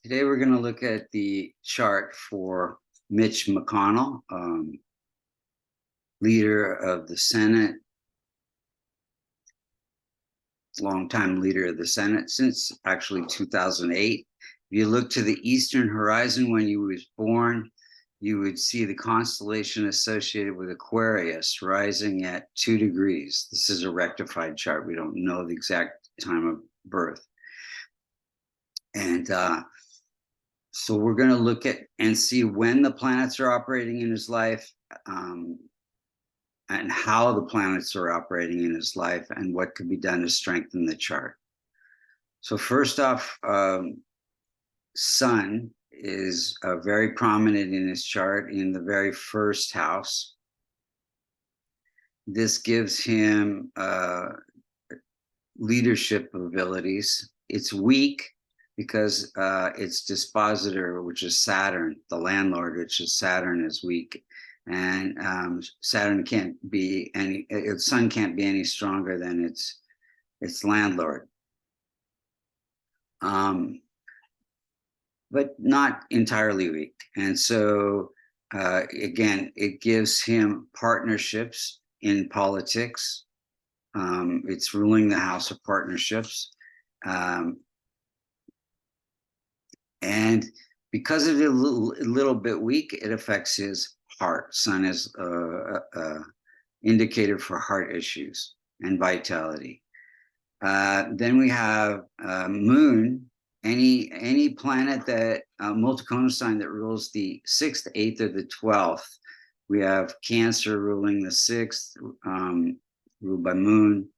Today we're going to look at the chart for Mitch McConnell, leader of the Senate, longtime leader of the Senate since actually 2008. If you look to the eastern horizon when he was born, you would see the constellation associated with Aquarius rising at 2 degrees. This is a rectified chart. We don't know the exact time of birth. And so we're going to look at and see when the planets are operating in his life, and how the planets are operating in his life, and what could be done to strengthen the chart. So first off, Sun is very prominent in his chart in the very first house. This gives him leadership abilities. It's weak because its dispositor, which is Saturn, the landlord, which is Saturn, is weak. And Saturn can't be any, its Sun can't be any stronger than its landlord. But not entirely weak. And so, again, it gives him partnerships in politics. It's ruling the house of partnerships. And because of it a little bit weak, it affects his heart. Sun is indicator for heart issues and vitality. Then we have Moon. Any planet that multiconal sign that rules the 6th, 8th, or the 12th. We have Cancer ruling the 6th, ruled by Moon.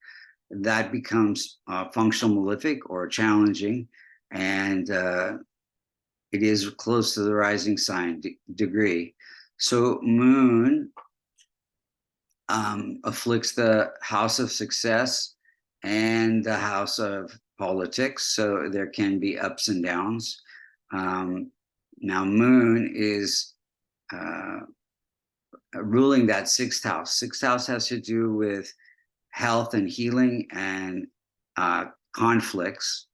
That becomes functional malefic or challenging, and it is close to the rising sign degree. So Moon afflicts the house of success and the house of politics, so there can be ups and downs. Now Moon is ruling that 6th house. 6th house has to do with health and healing and conflicts.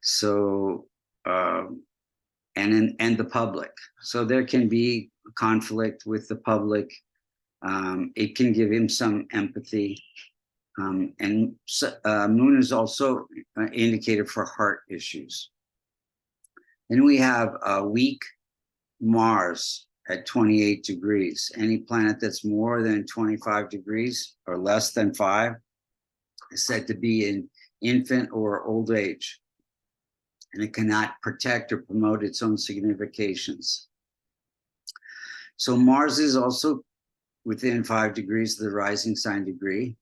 So and the public. So there can be conflict with the public. It can give him some empathy. And Moon is also indicated for heart issues. Then we have a weak Mars at 28 degrees. Any planet that's more than 25 degrees or less than 5 is said to be in infant or old age, and it cannot protect or promote its own significations. So Mars is also within 5 degrees of the rising sign degree.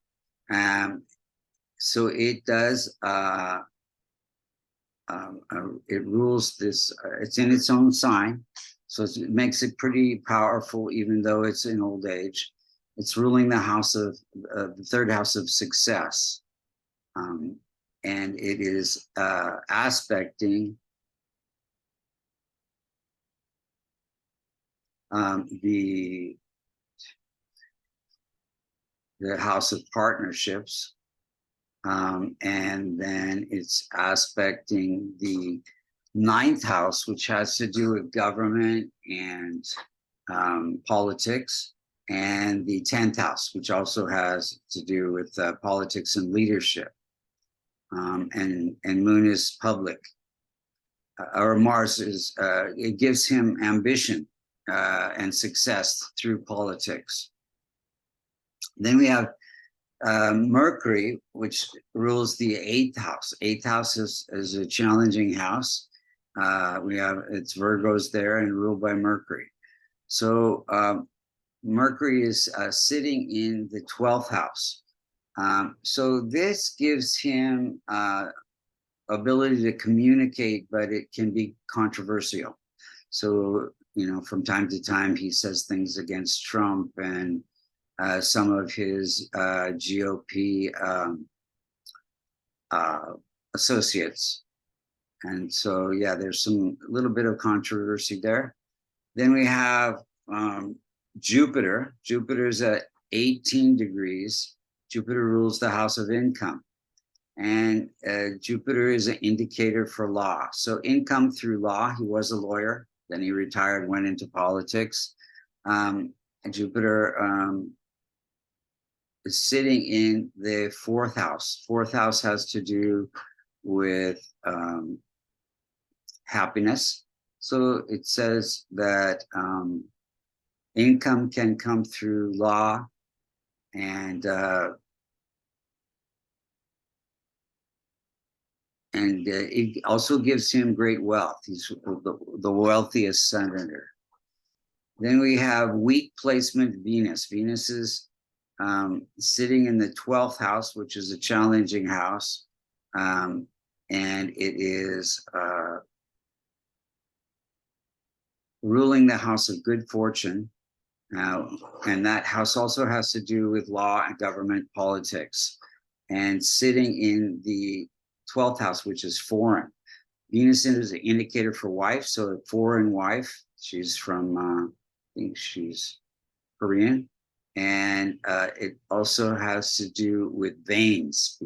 So it does, it rules this, it's in its own sign. So it makes it pretty powerful, even though it's in old age. It's ruling the house of, the 3rd house of success. And it is aspecting the house of partnerships, and then it's aspecting the 9th house, which has to do with government and politics, and the 10th house, which also has to do with politics and leadership. And Moon is public, or Mars is, it gives him ambition and success through politics. Then we have Mercury, which rules the 8th house. 8th house is a challenging house. We have, it's Virgos there and ruled by Mercury. So Mercury is sitting in the 12th house. So this gives him ability to communicate, but it can be controversial. So, you know, from time to time, he says things against Trump and some of his GOP associates. And so, yeah, there's a little bit of controversy there. Then we have Jupiter. Jupiter's at 18 degrees. Jupiter rules the house of income. And Jupiter is an indicator for law. So income through law. He was a lawyer, then he retired, went into politics. And Jupiter is sitting in the fourth house. Fourth house has to do with happiness. So it says that income can come through law, and it also gives him great wealth. He's the wealthiest senator. Then we have weak placement Venus. Venus is sitting in the 12th house, which is a challenging house. And it is ruling the house of good fortune. And that house also has to do with law and government politics. And sitting in the 12th house, which is foreign. Venus is an indicator for wife, so a foreign wife. She's from, I think she's Korean. And it also has to do with veins,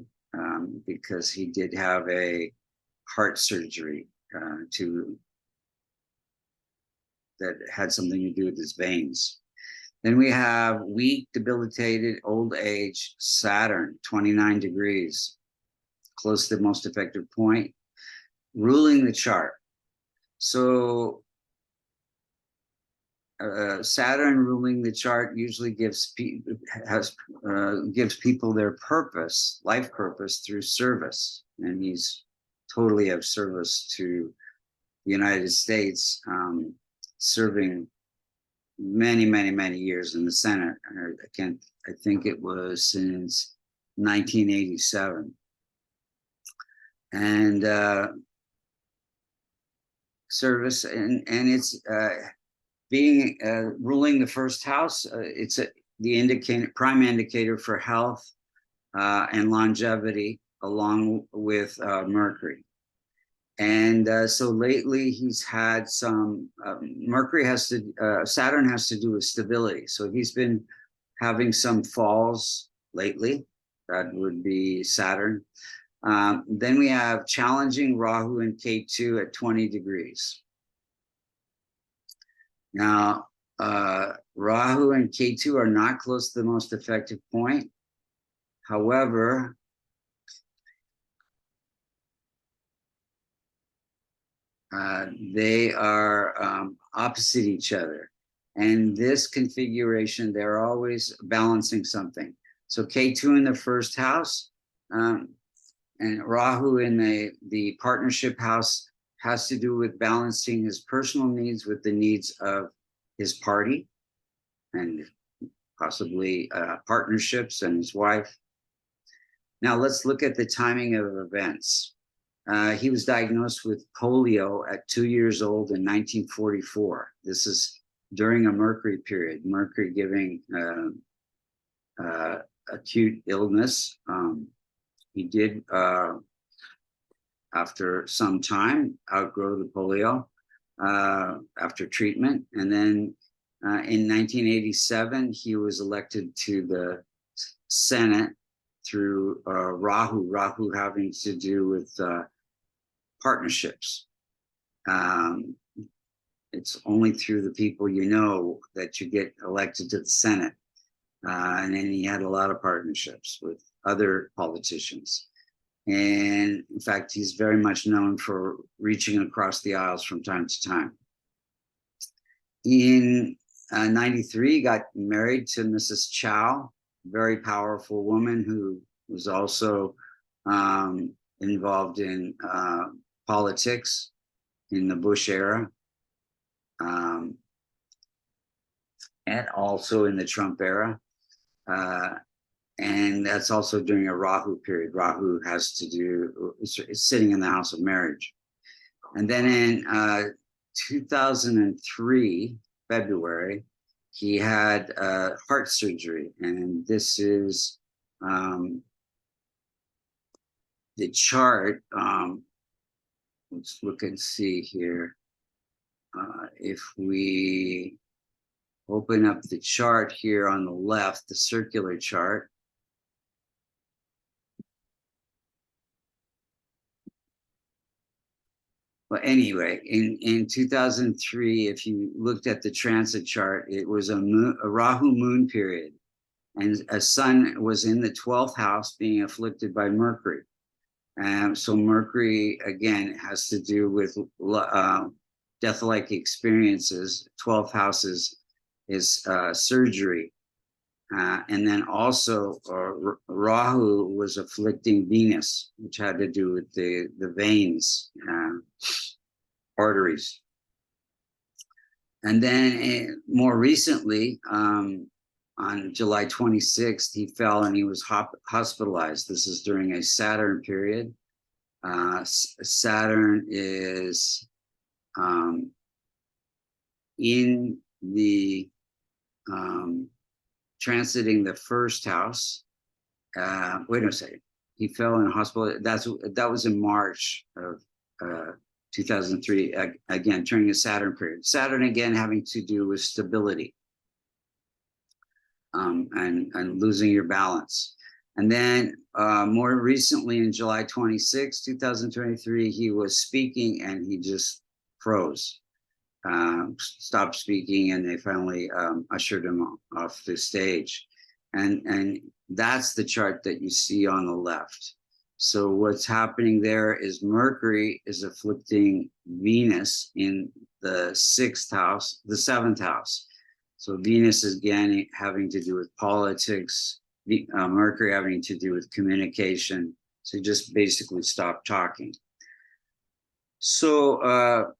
because he did have a heart surgery that had something to do with his veins. Then we have weak, debilitated, old age, Saturn, 29 degrees, close to the most effective point, ruling the chart. So Saturn ruling the chart usually gives people their purpose, life purpose, through service, and he's totally of service to the United States, serving many years in the Senate. I think it was since 1987, and service, and it's being ruling the first house. It's the prime indicator for health and longevity, along with Mercury. And so lately he's had some, Saturn has to do with stability. So he's been having some falls lately. That would be Saturn. Then we have challenging Rahu and Ketu at 20 degrees. Now, Rahu and Ketu are not close to the most effective point. However, they are opposite each other. And this configuration, they're always balancing something. So Ketu in the first house, and Rahu in the partnership house has to do with balancing his personal needs with the needs of his party and possibly partnerships and his wife. Now let's look at the timing of events. He was diagnosed with polio at 2 years old in 1944. This is during a Mercury period, Mercury giving acute illness. He did, after some time, outgrow the polio after treatment. And then in 1987, he was elected to the Senate through Rahu having to do with partnerships. It's only through the people you know that you get elected to the Senate. And then he had a lot of partnerships with other politicians. And in fact, he's very much known for reaching across the aisles from time to time. In 93, he got married to Mrs. Chow, very powerful woman who was also involved in politics in the Bush era, and also in the Trump era. And that's also during a Rahu period. Rahu has to do, is sitting in the house of marriage. And then in 2003, February, he had heart surgery. And this is the chart. Let's look and see here. If we open up the chart here on the left, the circular chart, Well, anyway, in 2003, if you looked at the transit chart, it was a Rahu moon period, and a sun was in the 12th house being afflicted by Mercury. So Mercury, again, has to do with death-like experiences. 12th house is surgery. And then also Rahu was afflicting Venus, which had to do with the veins, arteries. And then more recently, on July 26th, he fell and he was hospitalized. This is during a Saturn period. Saturn is in the transiting the first house. Wait a second. He fell in a hospital. That was in March of 2003. Again, during the Saturn period. Saturn again having to do with stability and losing your balance. And then more recently, in July 26, 2023, he was speaking and he just froze. Stopped speaking, and they finally ushered him off the stage. And that's the chart that you see on the left. So what's happening there is Mercury is afflicting Venus in the 6th house, the 7th house. So Venus is again having to do with politics, Mercury having to do with communication. So just basically stop talking. So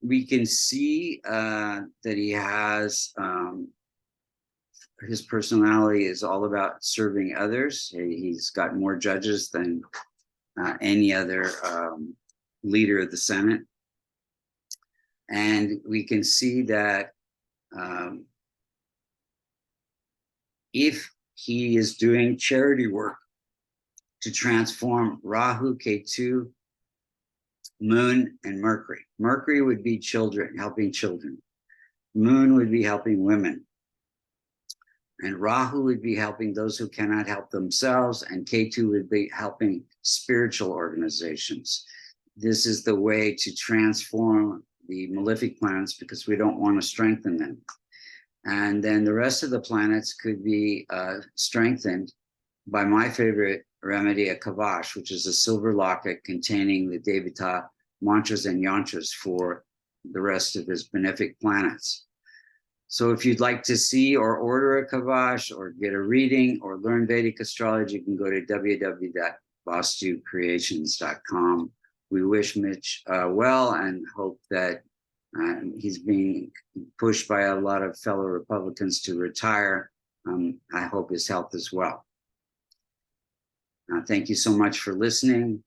we can see that he has, his personality is all about serving others. He's got more judges than any other leader of the Senate. And we can see that if he is doing charity work to transform Rahu, Ketu, Moon, and Mercury. Mercury would be children, helping children. Moon would be helping women. And Rahu would be helping those who cannot help themselves, and Ketu would be helping spiritual organizations. This is the way to transform the malefic planets, because we don't want to strengthen them. And then the rest of the planets could be strengthened by my favorite remedy, a kavash, which is a silver locket containing the Devata mantras and yantras for the rest of his benefic planets. So if you'd like to see or order a kavash or get a reading or learn Vedic astrology, you can go to www.vastucreations.com. We wish Mitch well and hope that he's being pushed by a lot of fellow Republicans to retire. I hope his health is well. Thank you so much for listening.